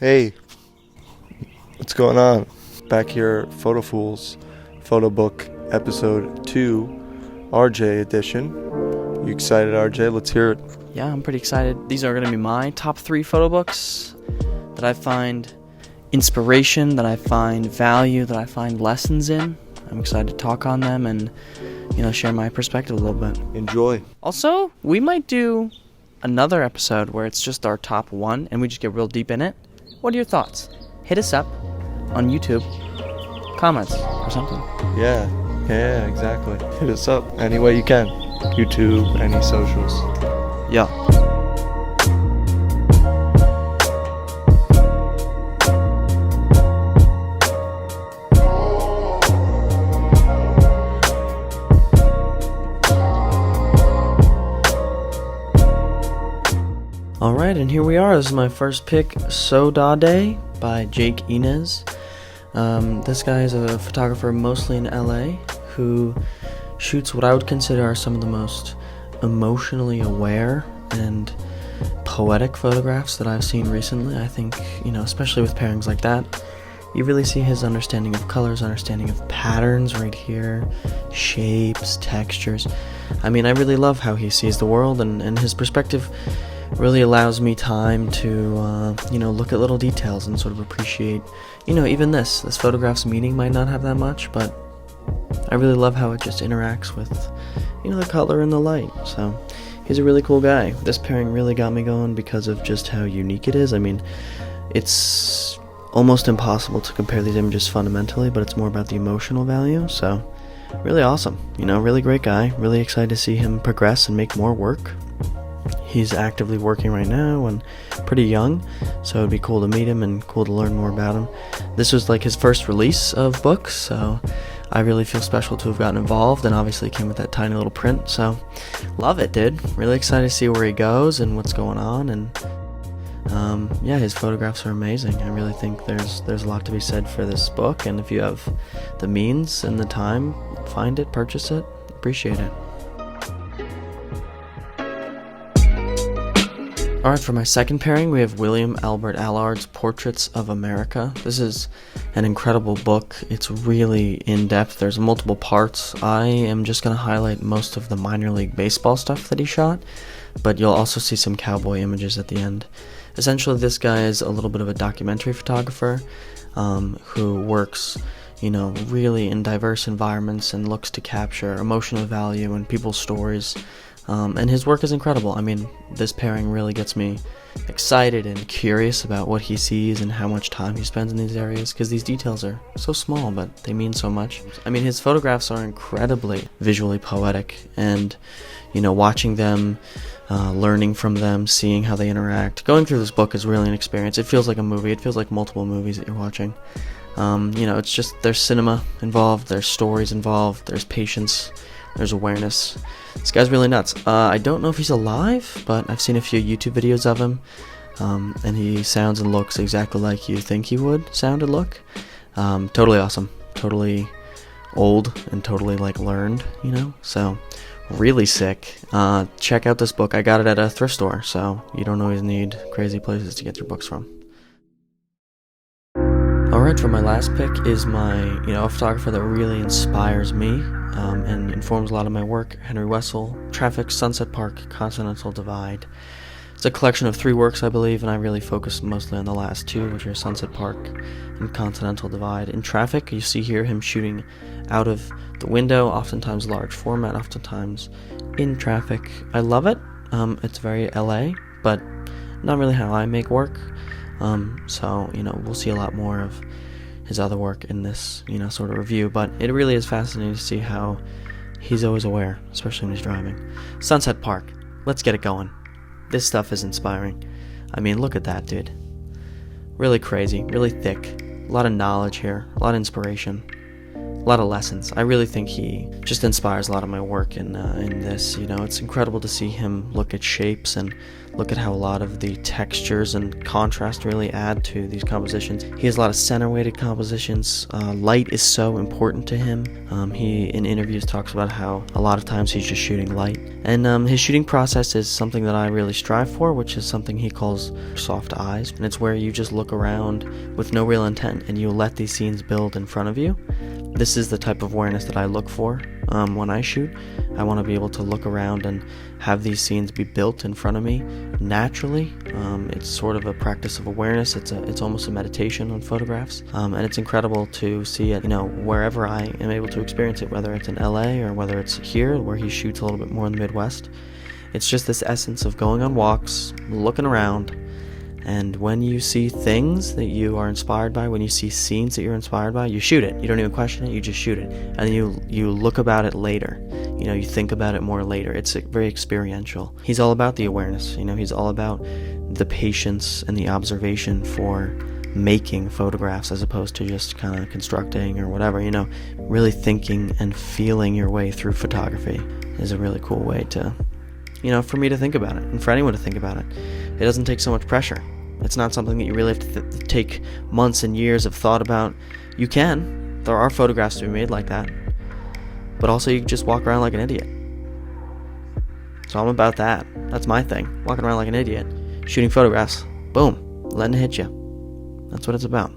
Hey, what's going on? Back here, PhotoFools, Photobook Episode 2, RJ edition. You excited, RJ? Let's hear it. Yeah, I'm pretty excited. These are going to be my top 3 photo books that I find inspiration, that I find value, that I find lessons in. I'm excited to talk on them and, share my perspective a little bit. Enjoy. Also, we might do another episode where it's just our top 1 and we just get real deep in it. What are your thoughts? Hit us up on YouTube, comments or something. Yeah, exactly. Hit us up any way you can. YouTube, any socials. Yeah. Alright, and here we are. This is my first pick, So Da Day by Jake Inez. This guy is a photographer mostly in LA who shoots what I would consider are some of the most emotionally aware and poetic photographs that I've seen recently. I think, especially with pairings like that, you really see his understanding of colors, understanding of patterns right here, shapes, textures. I really love how he sees the world, and his perspective really allows me time to, look at little details and sort of appreciate, even this photograph's meaning might not have that much, but I really love how it just interacts with, the color and the light. So he's a really cool guy. This pairing really got me going because of just how unique it is. It's almost impossible to compare these images fundamentally, but it's more about the emotional value. So really awesome, really great guy. Really excited to see him progress and make more work. He's actively working right now and pretty young, so it'd be cool to meet him and cool to learn more about him. This was like his first release of books, so I really feel special to have gotten involved, and obviously it came with that tiny little print, so love it, dude. Really excited to see where he goes and what's going on, and his photographs are amazing. I really think there's a lot to be said for this book, and if you have the means and the time, find it, purchase it, appreciate it. Alright, for my second pairing, we have William Albert Allard's Portraits of America. This is an incredible book. It's really in-depth. There's multiple parts. I am just going to highlight most of the minor league baseball stuff that he shot, but you'll also see some cowboy images at the end. Essentially, this guy is a little bit of a documentary photographer who works, really in diverse environments and looks to capture emotional value and people's stories. And his work is incredible. This pairing really gets me excited and curious about what he sees and how much time he spends in these areas, because these details are so small, but they mean so much. His photographs are incredibly visually poetic, and, watching them, learning from them, seeing how they interact. Going through this book is really an experience. It feels like a movie. It feels like multiple movies that you're watching. It's just, there's cinema involved, there's stories involved, there's patience, there's awareness. This guy's really nuts. I don't know if he's alive, but I've seen a few YouTube videos of him, and he sounds and looks exactly like you think he would sound and look. Totally awesome. Totally old and totally, learned, So, really sick. Check out this book. I got it at a thrift store, so you don't always need crazy places to get your books from. Alright, for my last pick is a photographer that really inspires me and informs a lot of my work. Henry Wessel, Traffic, Sunset Park, Continental Divide. It's a collection of 3 works, I believe, and I really focused mostly on the last 2, which are Sunset Park and Continental Divide. In Traffic, you see here him shooting out of the window, oftentimes large format, oftentimes in traffic. I love it. It's very LA, but not really how I make work. So, we'll see a lot more of his other work in this, sort of review, but it really is fascinating to see how he's always aware, especially when he's driving. Sunset Park, let's get it going. This stuff is inspiring. Look at that, dude. Really crazy, really thick, a lot of knowledge here, a lot of inspiration. lot of lessons. I really think he just inspires a lot of my work in this. It's incredible to see him look at shapes and look at how a lot of the textures and contrast really add to these compositions. He has a lot of center-weighted compositions. Light is so important to him. He, in interviews, talks about how a lot of times he's just shooting light. And his shooting process is something that I really strive for, which is something he calls soft eyes. And it's where you just look around with no real intent and you let these scenes build in front of you. This is the type of awareness that I look for when I shoot. I want to be able to look around and have these scenes be built in front of me naturally. It's sort of a practice of awareness. It's almost a meditation on photographs, and it's incredible to see it, wherever I am able to experience it, whether it's in LA or whether it's here where he shoots a little bit more in the Midwest. It's just this essence of going on walks, looking around. And when you see things that you are inspired by, when you see scenes that you're inspired by, you shoot it. You don't even question it, you just shoot it. And then you look about it later. You think about it more later. It's very experiential. He's all about the awareness. He's all about the patience and the observation for making photographs as opposed to just kind of constructing or whatever. Really thinking and feeling your way through photography is a really cool way to, for me to think about it and for anyone to think about it. It doesn't take so much pressure. It's not something that you really have to take months and years of thought about. You can. There are photographs to be made like that. But also you can just walk around like an idiot. So I'm about that. That's my thing. Walking around like an idiot. Shooting photographs. Boom. Letting it hit you. That's what it's about.